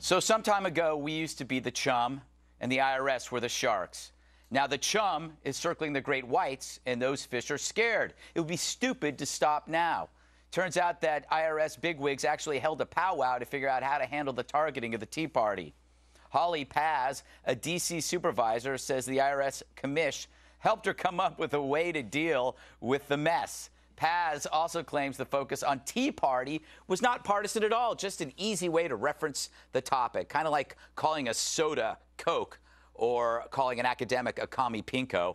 So some time ago, we used to be the chum, and the IRS were the sharks. Now the chum is circling the great whites, and those fish are scared. It would be stupid to stop now. Turns out that IRS bigwigs actually held a powwow to figure out how to handle the targeting of the Tea Party. Holly Paz, a D.C. supervisor, says the IRS commish helped her come up with a way to deal with the mess. Paz also claims the focus on Tea Party was not partisan at all, just an easy way to reference the topic, kind of like calling a soda Coke or calling an academic a commie pinko.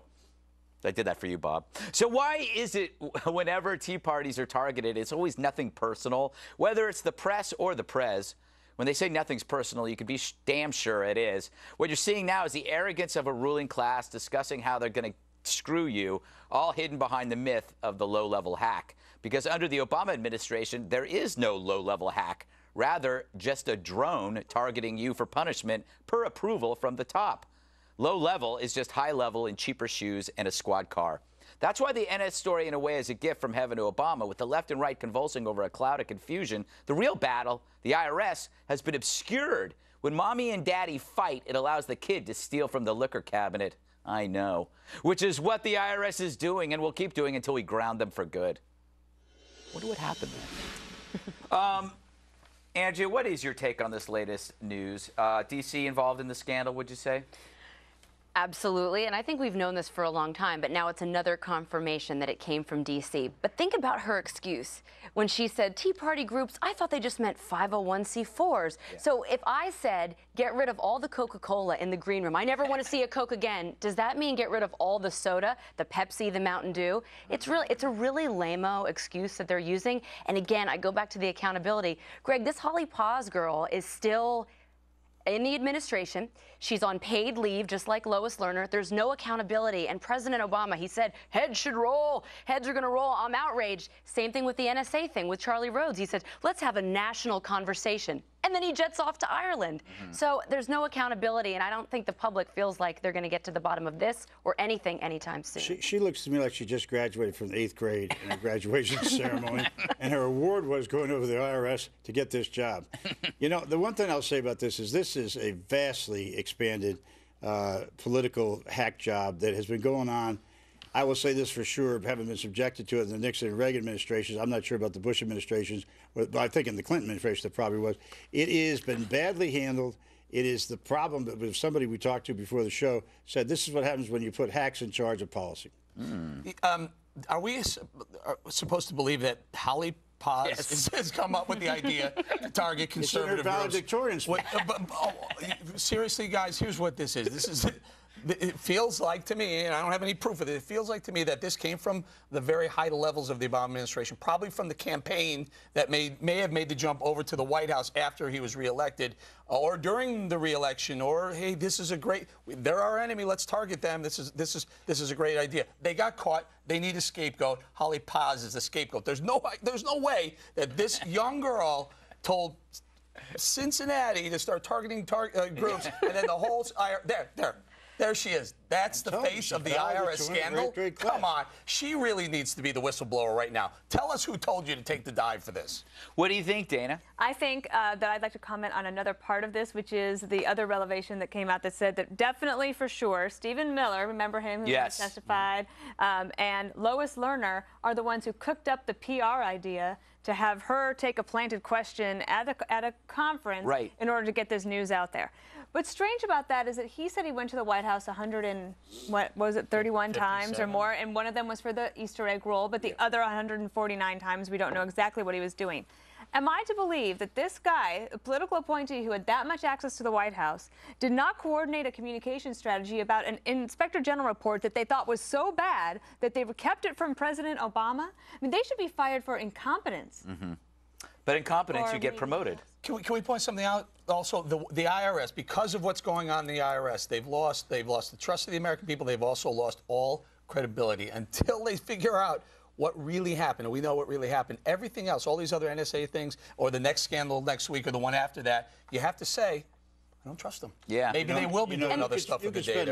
I did that for you, Bob. So why is it whenever Tea Parties are targeted, it's always nothing personal, whether it's the press or the prez? When they say nothing's personal, you can be damn sure it is. What you're seeing now is the arrogance of a ruling class discussing how they're going to screw you, all hidden behind the myth of the low-level hack. Because under the Obama administration, there is no low-level hack. Rather, just a drone targeting you for punishment per approval from the top. Low level is just high level in cheaper shoes and a squad car. That's why the NS story, in a way, is a gift from heaven to Obama, with the left and right convulsing over a cloud of confusion. The real battle, the IRS, has been obscured. When mommy and daddy fight, it allows the kid to steal from the liquor cabinet. I know. Which is what the IRS is doing and will keep doing until we ground them for good. Wonder what happened there. Angie, what is your take on this latest news? D.C. involved in the scandal, would you say? Absolutely, and I think we've known this for a long time, but now it's another confirmation that it came from D.C. But think about her excuse. When she said Tea Party groups, I thought they just meant 501c4s. Yeah. So if I said, get rid of all the Coca-Cola in the green room, I never want to see a Coke again, does that mean get rid of all the soda, the Pepsi, the Mountain Dew? It's a really lame-o excuse that they're using. And again, I go back to the accountability. Greg, this Holly Paz girl is still in the administration. She's on paid leave, just like Lois Lerner. There's no accountability. And President Obama, he said, heads should roll. Heads are going to roll. I'm outraged. Same thing with the NSA thing with Charlie Rhodes. He said, let's have a national conversation. And then he jets off to Ireland. So there's no accountability, and I don't think the public feels like they're going to get to the bottom of this or anything anytime soon. She looks to me like she just graduated from the 8th grade in a graduation ceremony, and her award was going over to the IRS to get this job. You know, the one thing I'll say about this is a vastly expanded political hack job that has been going on. I will say this for sure, having been subjected to it in the Nixon and Reagan administrations. I'm not sure about the Bush administrations, but I think in the Clinton administration it probably was. It has been badly handled. It is the problem that somebody we talked to before the show said this is what happens when you put hacks in charge of policy. Are we supposed to believe that Holly Paz has come up with the idea to target conservative groups? Valedictorian speech. Seriously, guys, here's what this is. It feels like to me, and I don't have any proof of it, it feels like to me that this came from the very high levels of the Obama administration, probably from the campaign that may have made the jump over to the White House after he was reelected, or during the reelection, or hey, this is a great, they're our enemy, let's target them. This is a great idea. They got caught. They need a scapegoat. Holly Paz is the scapegoat. There's no way that this young girl told Cincinnati to start targeting groups, and then the whole there she is. That's the face of the IRS scandal. Come on. She really needs to be the whistleblower right now. Tell us who told you to take the dive for this. What do you think, Dana? I think that I'd like to comment on another part of this, which is the other revelation that came out that said that definitely for sure Stephen Miller, remember him, who testified, and Lois Lerner are the ones who cooked up the PR idea to have her take a planted question at a conference in order to get this news out there. What's strange about that is that he said he went to the White House 31 times or more, and one of them was for the Easter egg roll, but the other 149 times we don't know exactly what he was doing. Am I to believe that this guy, a political appointee who had that much access to the White House, did not coordinate a communication strategy about an Inspector General report that they thought was so bad that they kept it from President Obama? I mean, they should be fired for incompetence. But incompetence, you get promoted. Can we point something out? Also, the IRS, because of what's going on in the IRS, they've lost the trust of the American people. They've also lost all credibility until they figure out what really happened. And we know what really happened. Everything else, all these other NSA things, or the next scandal next week, or the one after that, you have to say, I don't trust them. Yeah. Maybe they will be doing other stuff with the data.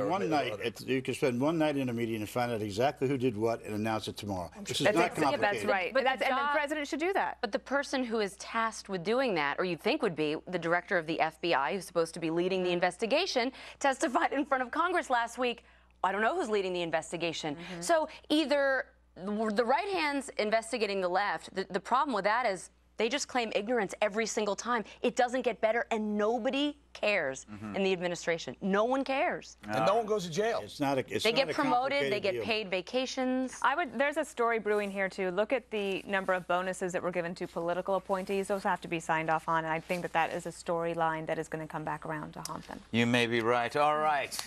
You can spend one night in a meeting and find out exactly who did what and announce it tomorrow. This is not complicated. That's right. And the president should do that. But the person who is tasked with doing that, or you think would be the director of the FBI, who's supposed to be leading the investigation, testified in front of Congress last week. I don't know who's leading the investigation. So either the right hand's investigating the left. The problem with that is they just claim ignorance every single time. It doesn't get better, and nobody cares in the administration. No one cares. And no one goes to jail. They get promoted. They get paid vacations. There's a story brewing here, too. Look at the number of bonuses that were given to political appointees. Those have to be signed off on, and I think that is a storyline that is going to come back around to haunt them. You may be right. All right.